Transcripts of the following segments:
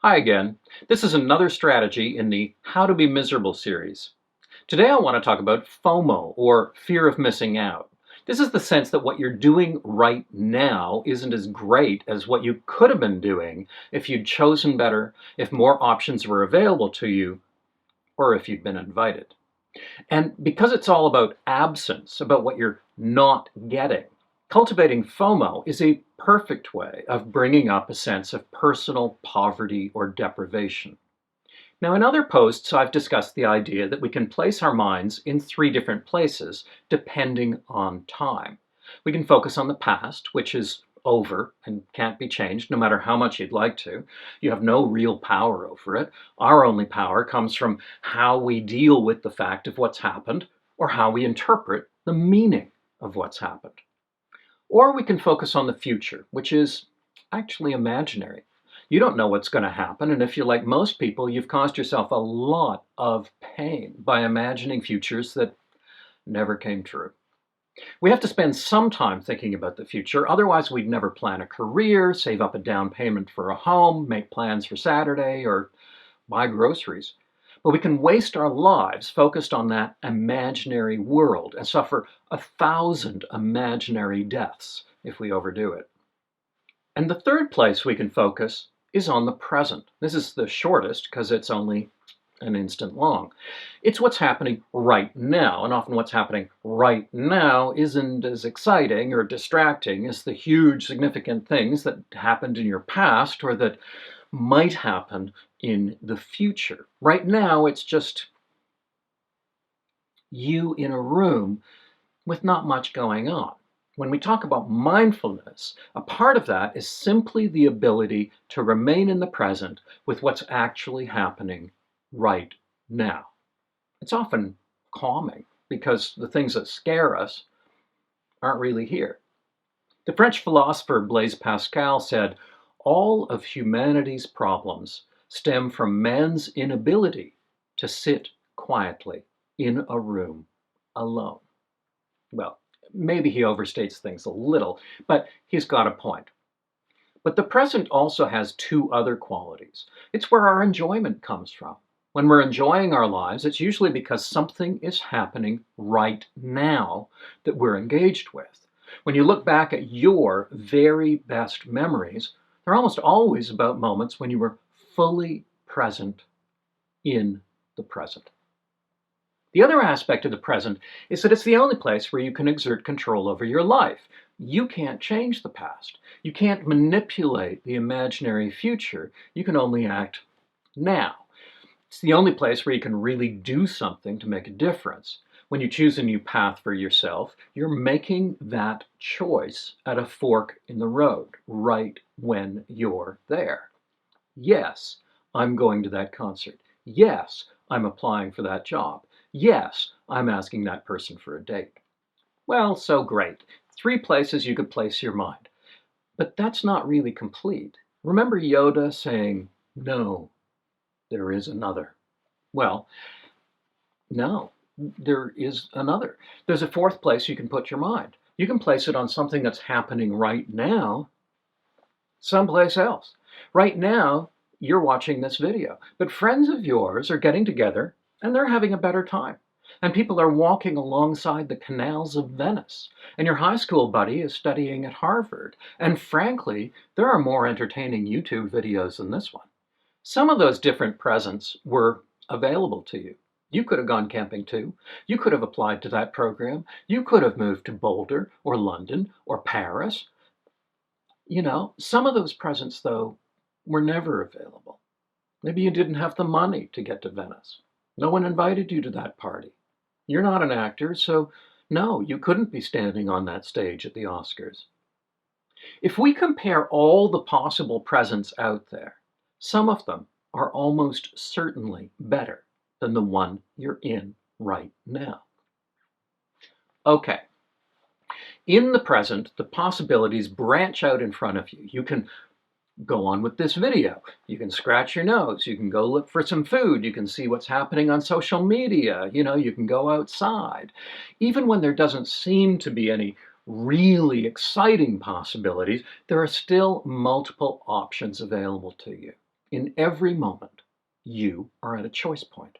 Hi again. This is another strategy in the How to Be Miserable series. Today I want to talk about FOMO, or fear of missing out. This is the sense that what you're doing right now isn't as great as what you could have been doing if you'd chosen better, if more options were available to you, or if you'd been invited. And because it's all about absence, about what you're not getting, cultivating FOMO is a perfect way of bringing up a sense of personal poverty or deprivation. Now, in other posts, I've discussed the idea that we can place our minds in three different places depending on time. We can focus on the past, which is over and can't be changed no matter how much you'd like to. You have no real power over it. Our only power comes from how we deal with the fact of what's happened or how we interpret the meaning of what's happened. Or we can focus on the future, which is actually imaginary. You don't know what's going to happen, and if you're like most people, you've caused yourself a lot of pain by imagining futures that never came true. We have to spend some time thinking about the future, otherwise we'd never plan a career, save up a down payment for a home, make plans for Saturday, or buy groceries. But we can waste our lives focused on that imaginary world and suffer 1,000 imaginary deaths if we overdo it. And the third place we can focus is on the present. This is the shortest because it's only an instant long. It's what's happening right now, and often what's happening right now isn't as exciting or distracting as the huge significant things that happened in your past or that might happen in the future. Right now, it's just you in a room with not much going on. When we talk about mindfulness, a part of that is simply the ability to remain in the present with what's actually happening right now. It's often calming because the things that scare us aren't really here. The French philosopher Blaise Pascal said, "All of humanity's problems stem from man's inability to sit quietly in a room alone." Well, maybe he overstates things a little, but he's got a point. But the present also has two other qualities. It's where our enjoyment comes from. When we're enjoying our lives, it's usually because something is happening right now that we're engaged with. When you look back at your very best memories, they're almost always about moments when you were fully present in the present. The other aspect of the present is that it's the only place where you can exert control over your life. You can't change the past. You can't manipulate the imaginary future. You can only act now. It's the only place where you can really do something to make a difference. When you choose a new path for yourself, you're making that choice at a fork in the road, right when you're there. Yes, I'm going to that concert. Yes, I'm applying for that job. Yes, I'm asking that person for a date. Well, so great. Three places you could place your mind. But that's not really complete. Remember Yoda saying, "No, there is another." Well, no, there is another. There's a fourth place you can put your mind. You can place it on something that's happening right now, someplace else. Right now, you're watching this video, but friends of yours are getting together and they're having a better time. And people are walking alongside the canals of Venice. And your high school buddy is studying at Harvard. And frankly, there are more entertaining YouTube videos than this one. Some of those different presents were available to you. You could have gone camping too. You could have applied to that program. You could have moved to Boulder or London or Paris. Some of those presents, though, were never available. Maybe you didn't have the money to get to Venice. No one invited you to that party. You're not an actor, so no, you couldn't be standing on that stage at the Oscars. If we compare all the possible presents out there, some of them are almost certainly better than the one you're in right now. Okay, in the present, the possibilities branch out in front of you. You can go on with this video. You can scratch your nose. You can go look for some food. You can see what's happening on social media. You can go outside. Even when there doesn't seem to be any really exciting possibilities, there are still multiple options available to you. In every moment, you are at a choice point.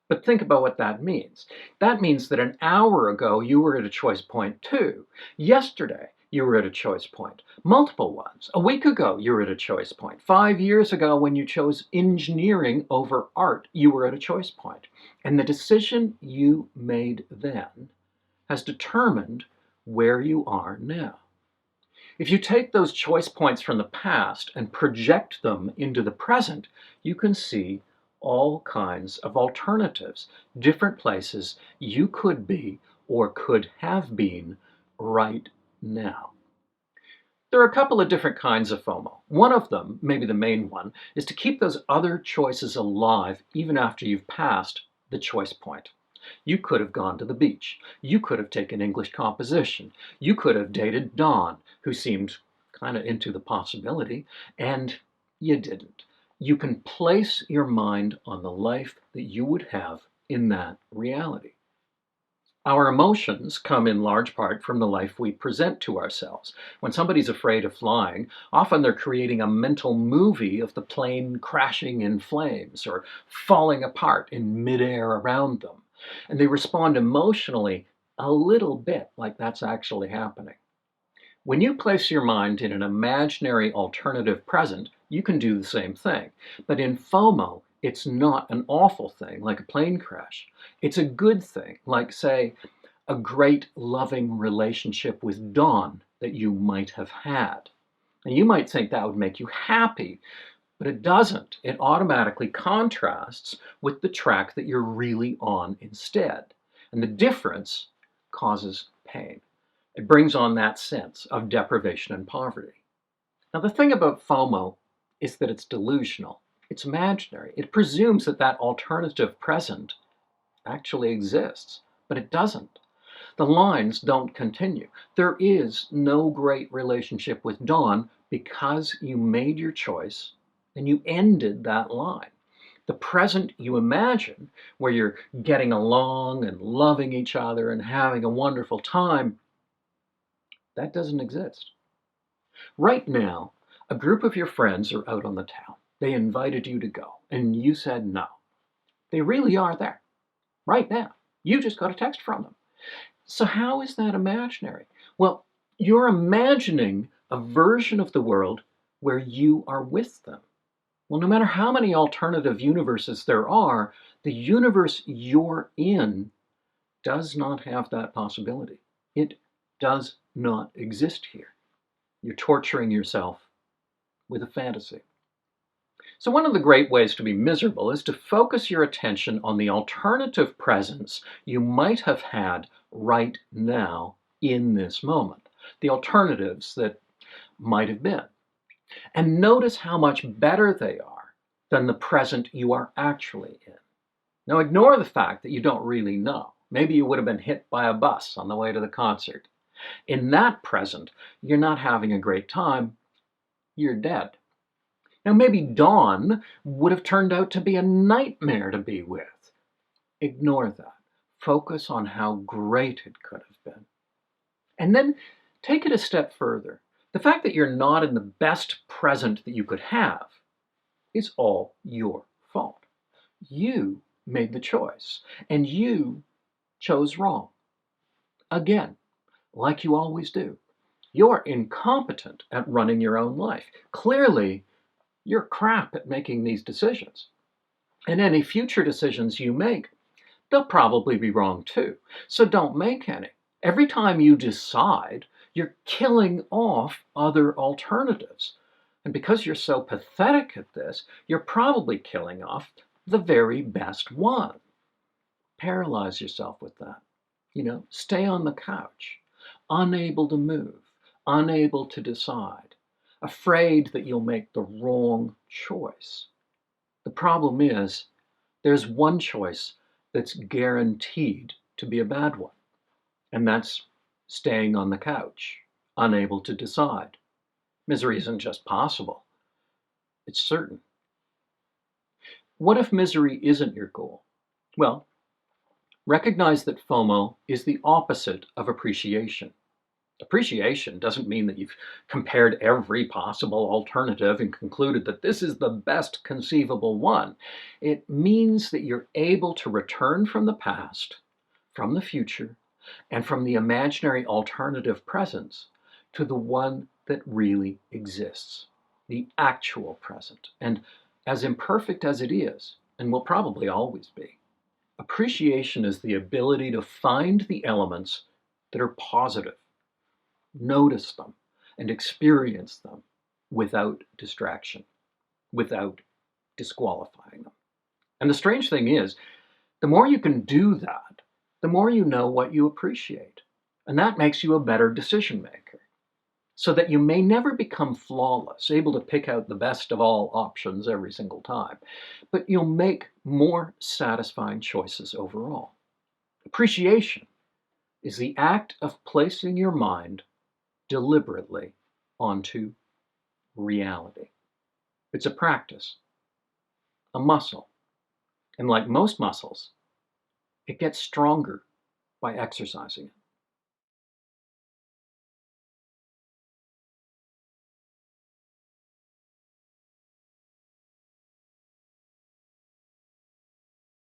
But think about what that means. That means that an hour ago you were at a choice point too. Yesterday you were at a choice point. Multiple ones. A week ago you were at a choice point. 5 years ago when you chose engineering over art, you were at a choice point. And the decision you made then has determined where you are now. If you take those choice points from the past and project them into the present, you can see all kinds of alternatives, different places you could be or could have been right now. There are a couple of different kinds of FOMO. One of them, maybe the main one, is to keep those other choices alive even after you've passed the choice point. You could have gone to the beach. You could have taken English composition. You could have dated Dawn, who seemed kind of into the possibility, and you didn't. You can place your mind on the life that you would have in that reality. Our emotions come in large part from the life we present to ourselves. When somebody's afraid of flying, often they're creating a mental movie of the plane crashing in flames or falling apart in midair around them. And they respond emotionally a little bit like that's actually happening. When you place your mind in an imaginary alternative present, you can do the same thing. But in FOMO, it's not an awful thing like a plane crash. It's a good thing, like, say, a great loving relationship with Dawn that you might have had. And you might think that would make you happy, but it doesn't. It automatically contrasts with the track that you're really on instead. And the difference causes pain. It brings on that sense of deprivation and poverty. Now, the thing about FOMO is that it's delusional. It's imaginary. It presumes that that alternative present actually exists, but it doesn't. The lines don't continue. There is no great relationship with Dawn because you made your choice and you ended that line. The present you imagine, where you're getting along and loving each other and having a wonderful time, that doesn't exist. Right now, a group of your friends are out on the town. They invited you to go, and you said no. They really are there, right now. You just got a text from them. So how is that imaginary? Well, you're imagining a version of the world where you are with them. Well, no matter how many alternative universes there are, the universe you're in does not have that possibility. It does not exist here. You're torturing yourself with a fantasy. So one of the great ways to be miserable is to focus your attention on the alternative presence you might have had right now in this moment, the alternatives that might have been. And notice how much better they are than the present you are actually in. Now ignore the fact that you don't really know. Maybe you would have been hit by a bus on the way to the concert. In that present, you're not having a great time, you're dead. Now maybe Dawn would have turned out to be a nightmare to be with. Ignore that. Focus on how great it could have been. And then take it a step further. The fact that you're not in the best present that you could have is all your fault. You made the choice, and you chose wrong. Again, like you always do. You're incompetent at running your own life. Clearly, you're crap at making these decisions. And any future decisions you make, they'll probably be wrong too. So don't make any. Every time you decide, you're killing off other alternatives. And because you're so pathetic at this, you're probably killing off the very best one. Paralyze yourself with that. Stay on the couch, unable to move, unable to decide, afraid that you'll make the wrong choice. The problem is, there's one choice that's guaranteed to be a bad one, and that's staying on the couch, unable to decide. Misery isn't just possible, it's certain. What if misery isn't your goal? Well, recognize that FOMO is the opposite of appreciation. Appreciation doesn't mean that you've compared every possible alternative and concluded that this is the best conceivable one. It means that you're able to return from the past, from the future, and from the imaginary alternative presence to the one that really exists, the actual present. And as imperfect as it is, and will probably always be, appreciation is the ability to find the elements that are positive, notice them, and experience them without distraction, without disqualifying them. And the strange thing is, the more you can do that, the more you know what you appreciate. And that makes you a better decision maker. So that you may never become flawless, able to pick out the best of all options every single time, but you'll make more satisfying choices overall. Appreciation is the act of placing your mind deliberately onto reality. It's a practice, a muscle. And like most muscles, it gets stronger by exercising it.